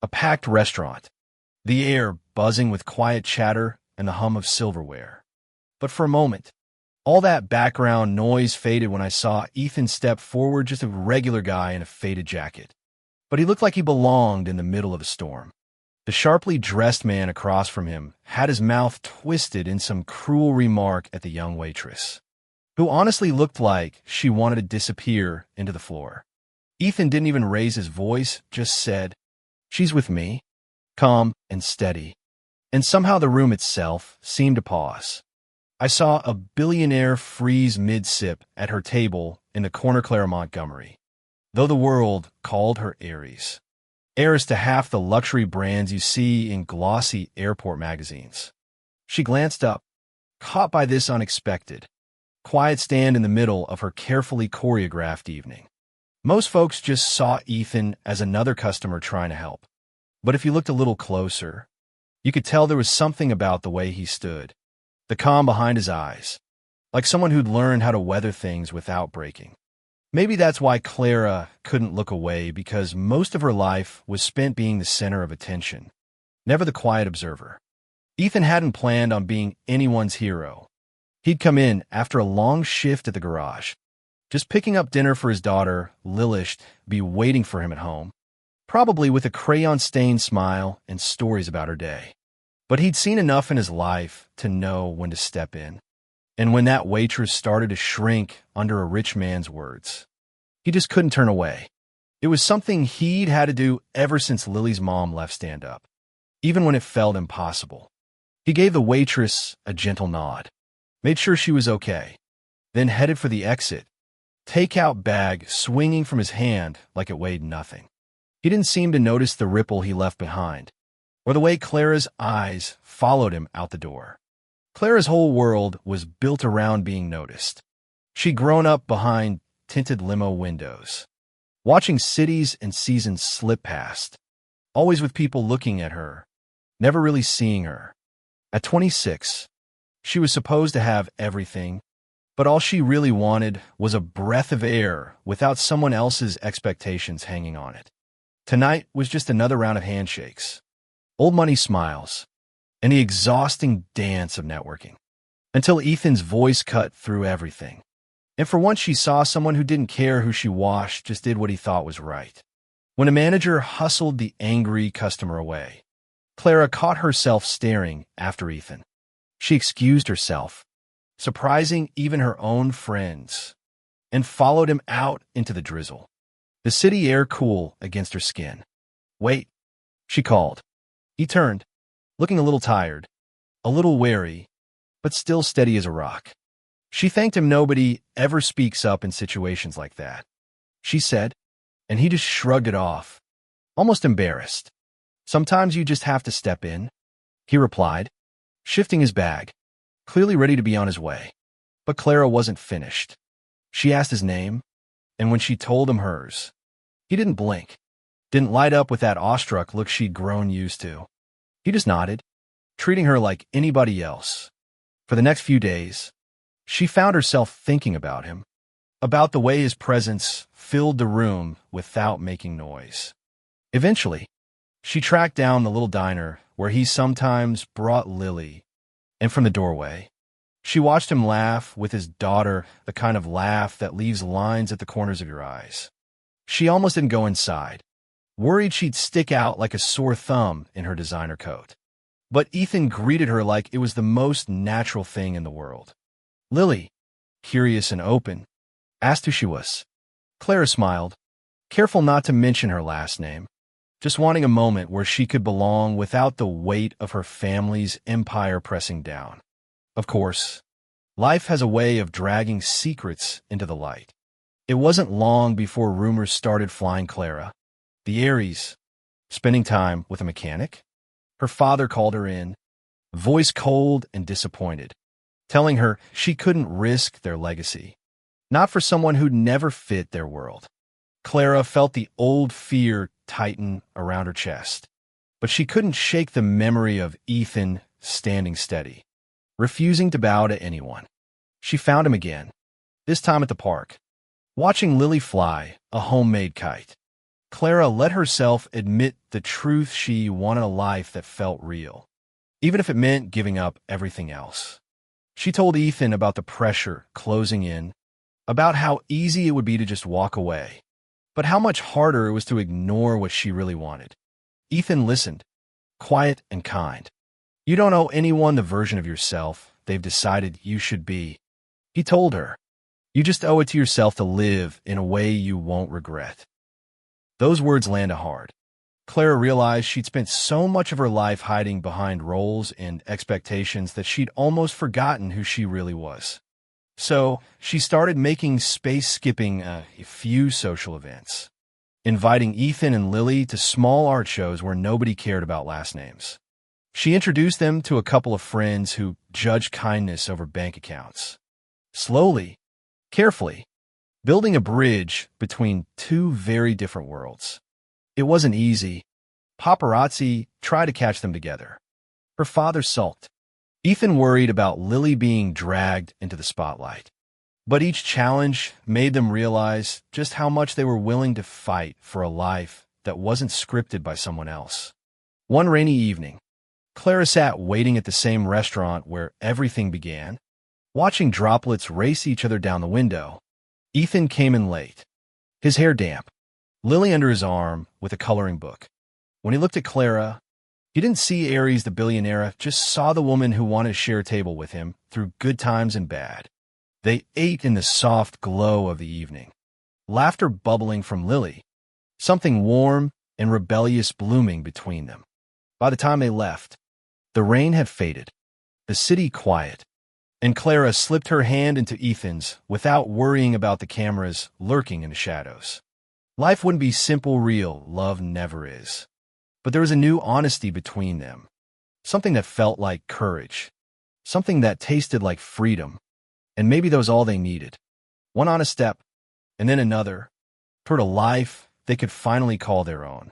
A packed restaurant, the air buzzing with quiet chatter and the hum of silverware. But for a moment, all that background noise faded when I saw Ethan step forward, just a regular guy in a faded jacket. But he looked like he belonged in the middle of a storm. The sharply dressed man across from him had his mouth twisted in some cruel remark at the young waitress, who honestly looked like she wanted to disappear into the floor. Ethan didn't even raise his voice, just said, "She's with me," calm and steady. And somehow the room itself seemed to pause. I saw a billionaire freeze mid-sip at her table in the corner Clara Montgomery, though the world called her Heiress. Heiress to half the luxury brands you see in glossy airport magazines. She glanced up, caught by this unexpected, quiet stand in the middle of her carefully choreographed evening. Most folks just saw Ethan as another customer trying to help. But if you looked a little closer, you could tell there was something about the way he stood, the calm behind his eyes, like someone who'd learned how to weather things without breaking. Maybe that's why Clara couldn't look away, because most of her life was spent being the center of attention, never the quiet observer. Ethan hadn't planned on being anyone's hero. He'd come in after a long shift at the garage, just picking up dinner for his daughter, Lilish, be waiting for him at home, probably with a crayon-stained smile and stories about her day. But he'd seen enough in his life to know when to step in. And when that waitress started to shrink under a rich man's words, he just couldn't turn away. It was something he'd had to do ever since Lily's mom left Stand Up, even when it felt impossible. He gave the waitress a gentle nod, made sure she was okay, then headed for the exit, takeout bag swinging from his hand like it weighed nothing. He didn't seem to notice the ripple he left behind, or the way Clara's eyes followed him out the door. Clara's whole world was built around being noticed. She'd grown up behind tinted limo windows, watching cities and seasons slip past, always with people looking at her, never really seeing her. At 26, she was supposed to have everything, but all she really wanted was a breath of air without someone else's expectations hanging on it. Tonight was just another round of handshakes, old money smiles, and the exhausting dance of networking, until Ethan's voice cut through everything. And for once she saw someone who didn't care who she washed, just did what he thought was right. When a manager hustled the angry customer away, Clara caught herself staring after Ethan. She excused herself, surprising even her own friends, and followed him out into the drizzle, the city air cool against her skin. "Wait," she called. He turned, looking a little tired, a little wary, but still steady as a rock. She thanked him. Nobody ever speaks up in situations like that, she said, and he just shrugged it off, almost embarrassed. "Sometimes you just have to step in," he replied, shifting his bag, clearly ready to be on his way. But Clara wasn't finished. She asked his name, and when she told him hers, he didn't blink, didn't light up with that awestruck look she'd grown used to. He just nodded, treating her like anybody else. For the next few days, she found herself thinking about him, about the way his presence filled the room without making noise. Eventually, she tracked down the little diner where he sometimes brought Lily, and from the doorway, she watched him laugh with his daughter, the kind of laugh that leaves lines at the corners of your eyes. She almost didn't go inside, worried she'd stick out like a sore thumb in her designer coat. But Ethan greeted her like it was the most natural thing in the world. Lily, curious and open, asked who she was. Clara smiled, careful not to mention her last name, just wanting a moment where she could belong without the weight of her family's empire pressing down. Of course, life has a way of dragging secrets into the light. It wasn't long before rumors started flying Clara, the Heiress, spending time with a mechanic. Her father called her in, voice cold and disappointed, telling her she couldn't risk their legacy, not for someone who'd never fit their world. Clara felt the old fear tighten around her chest, but she couldn't shake the memory of Ethan standing steady, refusing to bow to anyone. She found him again, this time at the park, watching Lily fly a homemade kite. Clara let herself admit the truth. She wanted a life that felt real, even if it meant giving up everything else. She told Ethan about the pressure closing in, about how easy it would be to just walk away, but how much harder it was to ignore what she really wanted. Ethan listened, quiet and kind. You don't owe anyone the version of yourself they've decided you should be, he told her. You just owe it to yourself to live in a way you won't regret. Those words landed hard. Clara realized she'd spent so much of her life hiding behind roles and expectations that she'd almost forgotten who she really was. So she started making space, skipping a few social events, inviting Ethan and Lily to small art shows where nobody cared about last names. She introduced them to a couple of friends who judged kindness over bank accounts. Slowly, carefully, building a bridge between two very different worlds. It wasn't easy. Paparazzi tried to catch them together. Her father sulked. Ethan worried about Lily being dragged into the spotlight. But each challenge made them realize just how much they were willing to fight for a life that wasn't scripted by someone else. One rainy evening, Clara sat waiting at the same restaurant where everything began, watching droplets race each other down the window. Ethan came in late, his hair damp, Lily under his arm with a coloring book. When he looked at Clara, he didn't see Aries the billionaire, just saw the woman who wanted to share a table with him through good times and bad. They ate in the soft glow of the evening, laughter bubbling from Lily, something warm and rebellious blooming between them. By the time they left, the rain had faded, the city quiet, and Clara slipped her hand into Ethan's without worrying about the cameras lurking in the shadows. Life wouldn't be simple, real. Love never is. But there was a new honesty between them, something that felt like courage, something that tasted like freedom, and maybe that was all they needed. One honest step, and then another, toward a life they could finally call their own.